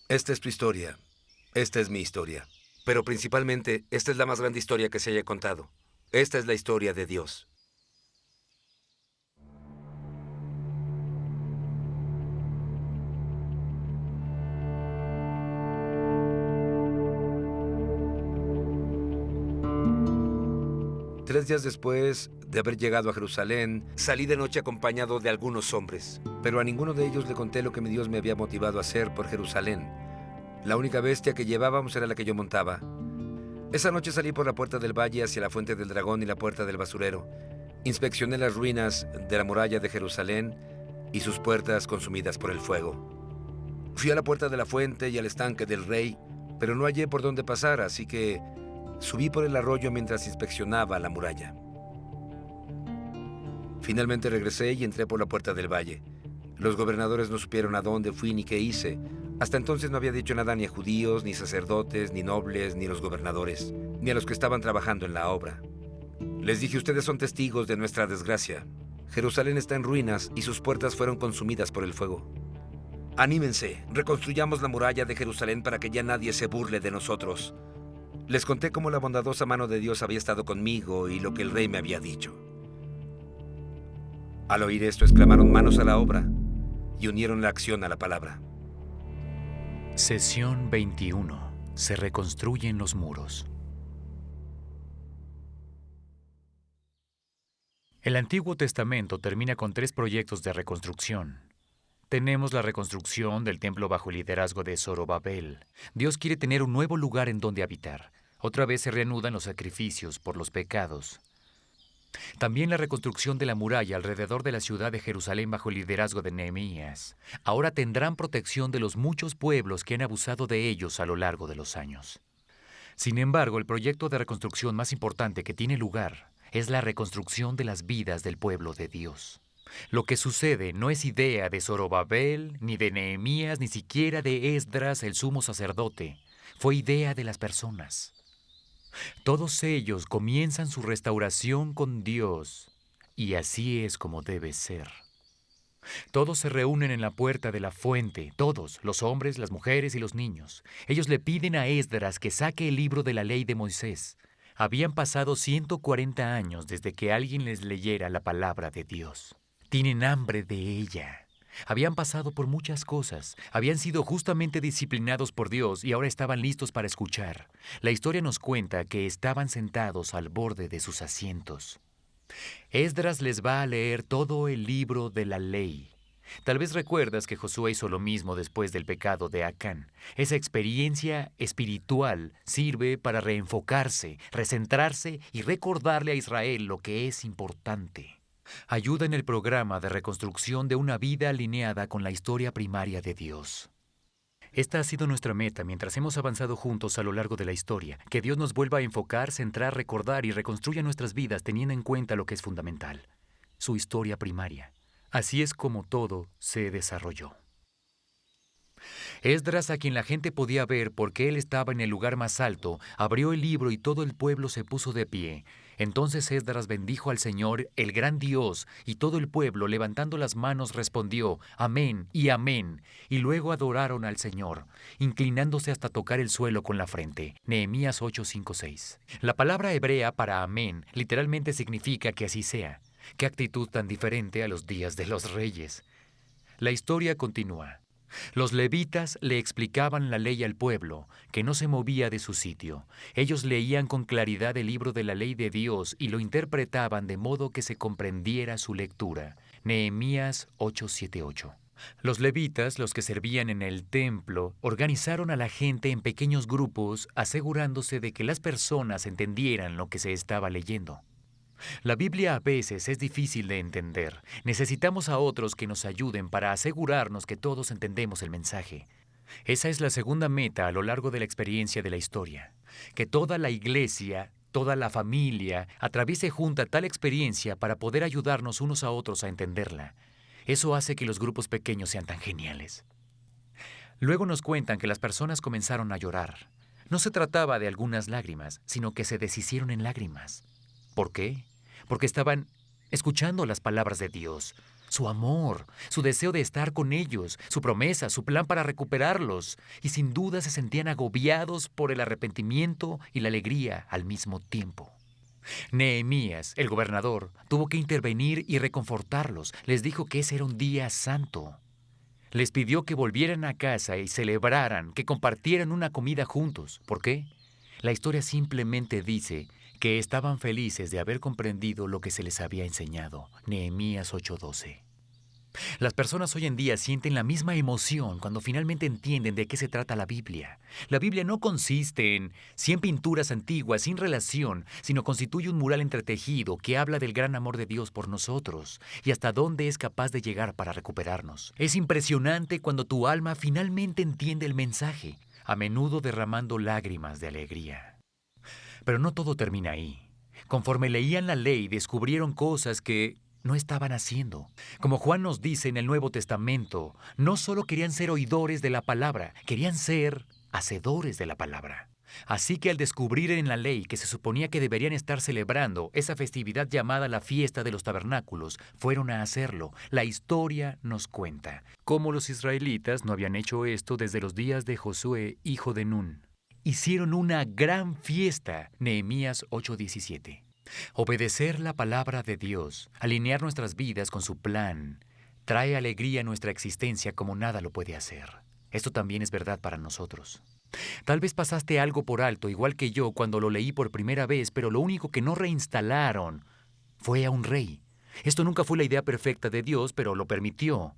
Esta es tu historia. Esta es mi historia. Pero principalmente, esta es la más grande historia que se haya contado. Esta es la historia de Dios. Tres días después de haber llegado a Jerusalén, salí de noche acompañado de algunos hombres, pero a ninguno de ellos le conté lo que mi Dios me había motivado a hacer por Jerusalén. La única bestia que llevábamos era la que yo montaba. Esa noche salí por la puerta del valle hacia la fuente del dragón y la puerta del basurero. Inspeccioné las ruinas de la muralla de Jerusalén y sus puertas consumidas por el fuego. Fui a la puerta de la fuente y al estanque del rey, pero no hallé por dónde pasar, así que subí por el arroyo mientras inspeccionaba la muralla. Finalmente regresé y entré por la puerta del valle. Los gobernadores no supieron a dónde fui ni qué hice. Hasta entonces no había dicho nada ni a judíos, ni sacerdotes, ni nobles, ni a los gobernadores, ni a los que estaban trabajando en la obra. Les dije, ustedes son testigos de nuestra desgracia. Jerusalén está en ruinas y sus puertas fueron consumidas por el fuego. Anímense, reconstruyamos la muralla de Jerusalén para que ya nadie se burle de nosotros. Les conté cómo la bondadosa mano de Dios había estado conmigo y lo que el rey me había dicho. Al oír esto, exclamaron manos a la obra y unieron la acción a la palabra. Sesión 21. Se reconstruyen los muros. El Antiguo Testamento termina con 3 proyectos de reconstrucción. Tenemos la reconstrucción del templo bajo el liderazgo de Zorobabel. Dios quiere tener un nuevo lugar en donde habitar. Otra vez se reanudan los sacrificios por los pecados. También la reconstrucción de la muralla alrededor de la ciudad de Jerusalén bajo el liderazgo de Nehemías. Ahora tendrán protección de los muchos pueblos que han abusado de ellos a lo largo de los años. Sin embargo, el proyecto de reconstrucción más importante que tiene lugar es la reconstrucción de las vidas del pueblo de Dios. Lo que sucede no es idea de Zorobabel, ni de Nehemías, ni siquiera de Esdras, el sumo sacerdote. Fue idea de las personas. Todos ellos comienzan su restauración con Dios, y así es como debe ser. Todos se reúnen en la puerta de la fuente, todos, los hombres, las mujeres y los niños. Ellos le piden a Esdras que saque el libro de la ley de Moisés. Habían pasado 140 años desde que alguien les leyera la palabra de Dios. Tienen hambre de ella. Habían pasado por muchas cosas, habían sido justamente disciplinados por Dios y ahora estaban listos para escuchar. La historia nos cuenta que estaban sentados al borde de sus asientos. Esdras les va a leer todo el libro de la ley. Tal vez recuerdas que Josué hizo lo mismo después del pecado de Acán. Esa experiencia espiritual sirve para reenfocarse, recentrarse y recordarle a Israel lo que es importante. Ayuda en el programa de reconstrucción de una vida alineada con la historia primaria de Dios. Esta ha sido nuestra meta mientras hemos avanzado juntos a lo largo de la historia, que Dios nos vuelva a enfocar, centrar, recordar y reconstruya nuestras vidas teniendo en cuenta lo que es fundamental, su historia primaria. Así es como todo se desarrolló. Esdras, a quien la gente podía ver porque él estaba en el lugar más alto, abrió el libro y todo el pueblo se puso de pie. Entonces Esdras bendijo al Señor, el gran Dios, y todo el pueblo, levantando las manos, respondió, amén y amén. Y luego adoraron al Señor, inclinándose hasta tocar el suelo con la frente. Nehemías 8:5-6. La palabra hebrea para amén literalmente significa que así sea. Qué actitud tan diferente a los días de los reyes. La historia continúa. Los levitas le explicaban la ley al pueblo, que no se movía de su sitio. Ellos leían con claridad el libro de la ley de Dios y lo interpretaban de modo que se comprendiera su lectura. Nehemías 8:7-8. Los levitas, los que servían en el templo, organizaron a la gente en pequeños grupos, asegurándose de que las personas entendieran lo que se estaba leyendo. La Biblia a veces es difícil de entender. Necesitamos a otros que nos ayuden para asegurarnos que todos entendemos el mensaje. Esa es la segunda meta a lo largo de la experiencia de la historia. Que toda la iglesia, toda la familia, atraviese junta tal experiencia para poder ayudarnos unos a otros a entenderla. Eso hace que los grupos pequeños sean tan geniales. Luego nos cuentan que las personas comenzaron a llorar. No se trataba de algunas lágrimas, sino que se deshicieron en lágrimas. ¿Por qué? Porque estaban escuchando las palabras de Dios. su amor, su deseo de estar con ellos, su promesa, su plan para recuperarlos, y sin duda se sentían agobiados por el arrepentimiento y la alegría al mismo tiempo. Nehemías, el gobernador, tuvo que intervenir y reconfortarlos. Les dijo que ese era un día santo. Les pidió que volvieran a casa y celebraran, que compartieran una comida juntos. ¿Por qué? La historia simplemente dice que estaban felices de haber comprendido lo que se les había enseñado. Nehemías 8:12. Las personas hoy en día sienten la misma emoción cuando finalmente entienden de qué se trata la Biblia. La Biblia no consiste en 100 pinturas antiguas sin relación, sino constituye un mural entretejido que habla del gran amor de Dios por nosotros y hasta dónde es capaz de llegar para recuperarnos. Es impresionante cuando tu alma finalmente entiende el mensaje, a menudo derramando lágrimas de alegría. Pero no todo termina ahí. Conforme leían la ley, descubrieron cosas que no estaban haciendo. Como Juan nos dice en el Nuevo Testamento, no solo querían ser oidores de la palabra, querían ser hacedores de la palabra. Así que al descubrir en la ley que se suponía que deberían estar celebrando esa festividad llamada la fiesta de los tabernáculos, fueron a hacerlo. La historia nos cuenta cómo los israelitas no habían hecho esto desde los días de Josué, hijo de Nun. Hicieron una gran fiesta. Nehemías 8:17. Obedecer la palabra de Dios, alinear nuestras vidas con su plan, trae alegría a nuestra existencia como nada lo puede hacer. Esto también es verdad para nosotros. Tal vez pasaste algo por alto, igual que yo cuando lo leí por primera vez, pero lo único que no reinstalaron fue a un rey. Esto nunca fue la idea perfecta de Dios, pero lo permitió.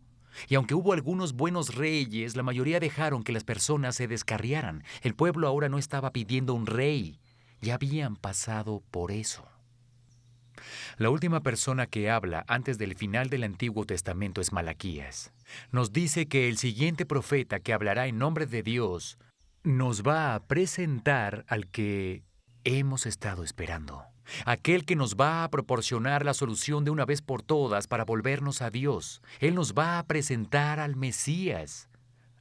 Y aunque hubo algunos buenos reyes, la mayoría dejaron que las personas se descarriaran. El pueblo ahora no estaba pidiendo un rey, ya habían pasado por eso. La última persona que habla antes del final del Antiguo Testamento es Malaquías. Nos dice que el siguiente profeta que hablará en nombre de Dios nos va a presentar al que hemos estado esperando. Aquel que nos va a proporcionar la solución de una vez por todas para volvernos a Dios. Él nos va a presentar al Mesías.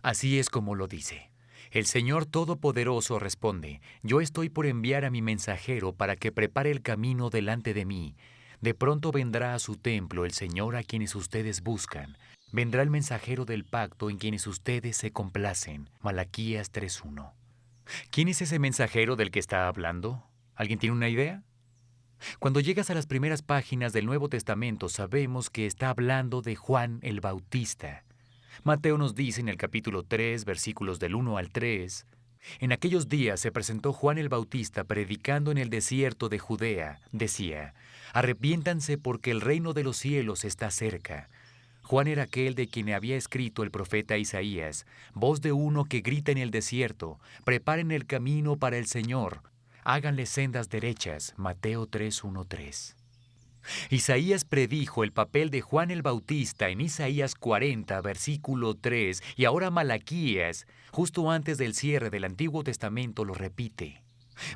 Así es como lo dice. El Señor Todopoderoso responde: Yo estoy por enviar a mi mensajero para que prepare el camino delante de mí. De pronto vendrá a su templo el Señor a quienes ustedes buscan. Vendrá el mensajero del pacto en quienes ustedes se complacen. Malaquías 3:1. ¿Quién es ese mensajero del que está hablando? ¿Alguien tiene una idea? Cuando llegas a las primeras páginas del Nuevo Testamento, sabemos que está hablando de Juan el Bautista. Mateo nos dice en el capítulo 3, versículos del 1 al 3, en aquellos días se presentó Juan el Bautista predicando en el desierto de Judea. Decía: arrepiéntanse porque el reino de los cielos está cerca. Juan era aquel de quien había escrito el profeta Isaías: voz de uno que grita en el desierto, preparen el camino para el Señor, háganle sendas derechas. Mateo 3:1-3. Isaías predijo el papel de Juan el Bautista en Isaías 40, versículo 3, y ahora Malaquías, justo antes del cierre del Antiguo Testamento, lo repite.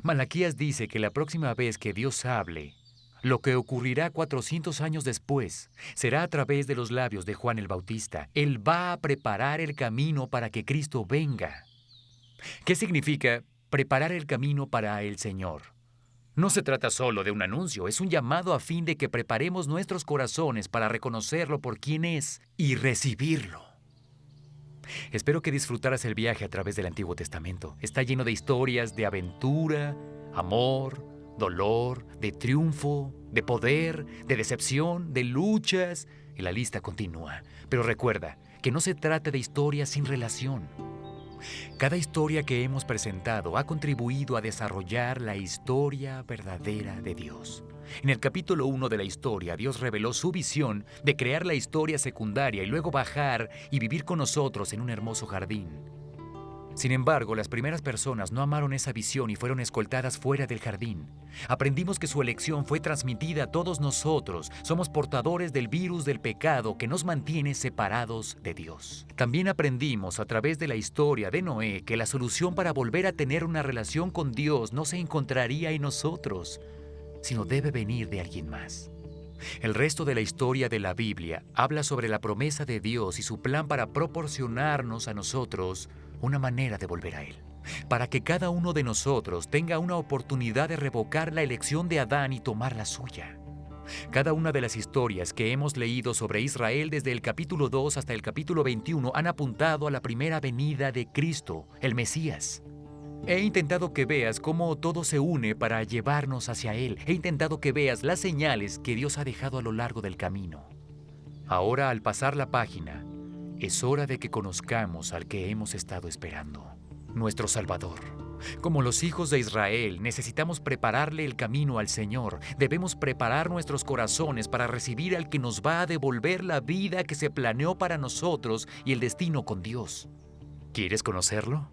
Malaquías dice que la próxima vez que Dios hable, lo que ocurrirá 400 años después, será a través de los labios de Juan el Bautista. Él va a preparar el camino para que Cristo venga. ¿Qué significa preparar el camino para el Señor? No se trata solo de un anuncio, es un llamado a fin de que preparemos nuestros corazones para reconocerlo por quien es y recibirlo. Espero que disfrutaras el viaje a través del Antiguo Testamento. Está lleno de historias de aventura, amor, dolor, de triunfo, de poder, de decepción, de luchas, y la lista continúa. Pero recuerda que no se trata de historias sin relación. Cada historia que hemos presentado ha contribuido a desarrollar la historia verdadera de Dios. En el capítulo 1 de la historia, Dios reveló su visión de crear la historia secundaria y luego bajar y vivir con nosotros en un hermoso jardín. Sin embargo, las primeras personas no amaron esa visión y fueron escoltadas fuera del jardín. Aprendimos que su elección fue transmitida a todos nosotros. Somos portadores del virus del pecado que nos mantiene separados de Dios. También aprendimos a través de la historia de Noé que la solución para volver a tener una relación con Dios no se encontraría en nosotros, sino debe venir de alguien más. El resto de la historia de la Biblia habla sobre la promesa de Dios y su plan para proporcionarnos a nosotros una manera de volver a Él, para que cada uno de nosotros tenga una oportunidad de revocar la elección de Adán y tomar la suya. Cada una de las historias que hemos leído sobre Israel desde el capítulo 2 hasta el capítulo 21 han apuntado a la primera venida de Cristo, el Mesías. He intentado que veas cómo todo se une para llevarnos hacia Él. He intentado que veas las señales que Dios ha dejado a lo largo del camino. Ahora, al pasar la página, es hora de que conozcamos al que hemos estado esperando, nuestro Salvador. Como los hijos de Israel, necesitamos prepararle el camino al Señor. Debemos preparar nuestros corazones para recibir al que nos va a devolver la vida que se planeó para nosotros y el destino con Dios. ¿Quieres conocerlo?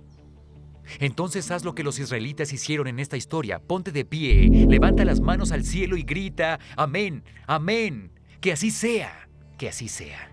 Entonces haz lo que los israelitas hicieron en esta historia. Ponte de pie, levanta las manos al cielo y grita: amén, amén, que así sea, que así sea.